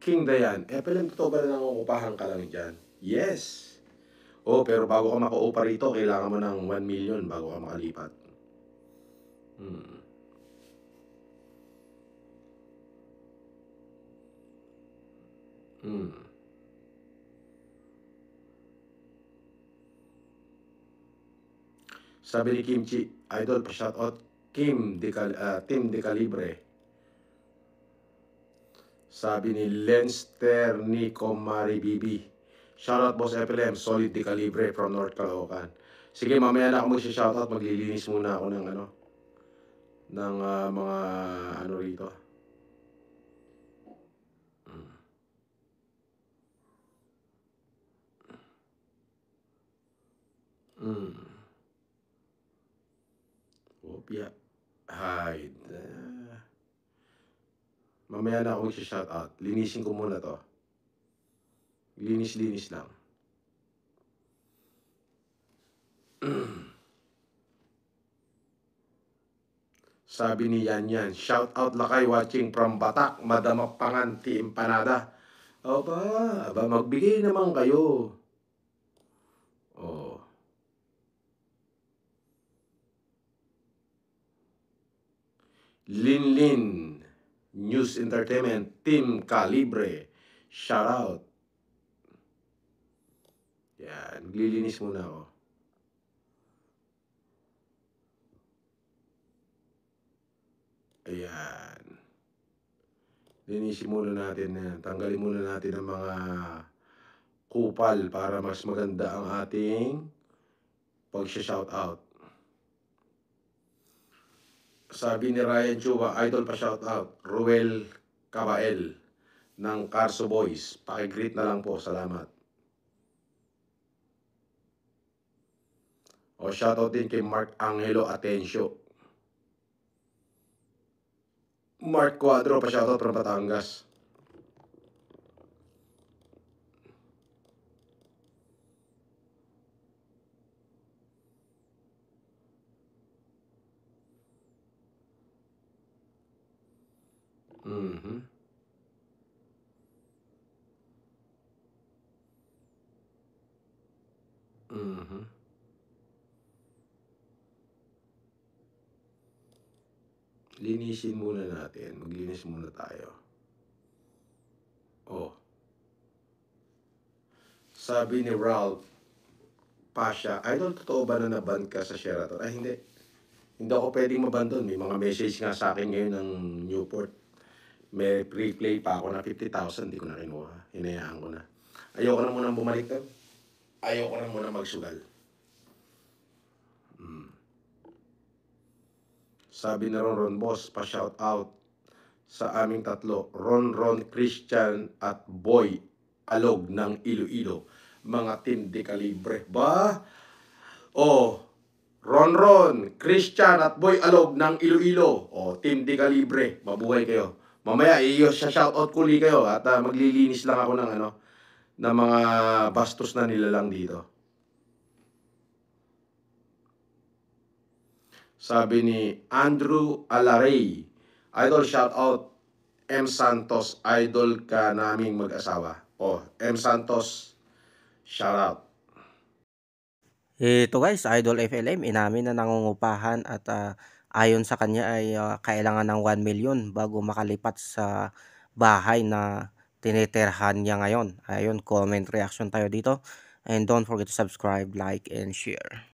King Dayan, FLM, totoo ba na nangungupahan ka lang dyan? Yes. Oh, pero bago ka makaupa rito, kailangan mo ng 1 million bago ka makalipat. Sabi ni Kimchi, idol, pa-shoutout Tim De Calibre. Sabi ni Lenster Nico Maribibi, shoutout Boss FLM, solid De Calibre from North Caloocan. Sige, mamaya na ako mag-shoutout, maglilinis muna ako ng mga ano rito. Opya. Hide. Mamaya na ako mag-shoutout. Linisin ko muna to. Linis-linis lang. Sabi ni Yan, shout out Lakay watching from Batak, Madam Pangan, Team Empanada. Aba, magbigay naman kayo. Oh. Linlin, News Entertainment, Team Calibre, shout out. Yan, maglilinis muna ako. Ayan. Linisin muna natin yan. Tanggalin muna natin ang mga kupal para mas maganda ang ating pag-shoutout. Sabi ni Ryan Chuba, idol pa shoutout, Ruel Cabael ng Carso Boys. Pakigreet na lang po, salamat. O shoutout din kay Mark Angelo Atencio. Mark Cuadro pa shoutout from Batangas. Linisin muna natin. Maglinis muna tayo. Oh. Sabi ni Ralph Pasha, idol, totoo ba na naban ka sa Sheraton? Ay, hindi. Hindi ako pwedeng maban doon. May mga message nga sa akin ngayon ng Newport. May pre-play pa ako na 50,000. Hindi ko na kinuha. Hinayaan ko na. Ayoko na muna bumalik doon. Ayoko na muna magsugal. Sabi na Ron Boss, pa-shout out sa aming tatlo, Ron Christian at Boy Alog ng Iloilo, mga Team De Calibre. Ba? Oh, Ron Christian at Boy Alog ng Iloilo, oh, Team De Calibre, mabuhay kayo. Mamaya i-shoutout ko ulit kayo at maglilinis lang ako ng mga bastos na nilalang dito. Sabi ni Andrew Alaray, idol shout out M. Santos, idol ka naming mag-asawa. Oh, M. Santos, shout out. Ito guys, Idol FLM, inamin na nangungupahan at ayon sa kanya ay kailangan ng 1 million bago makalipat sa bahay na tinitirhan niya ngayon. Ayun, comment reaction tayo dito. And don't forget to subscribe, like, and share.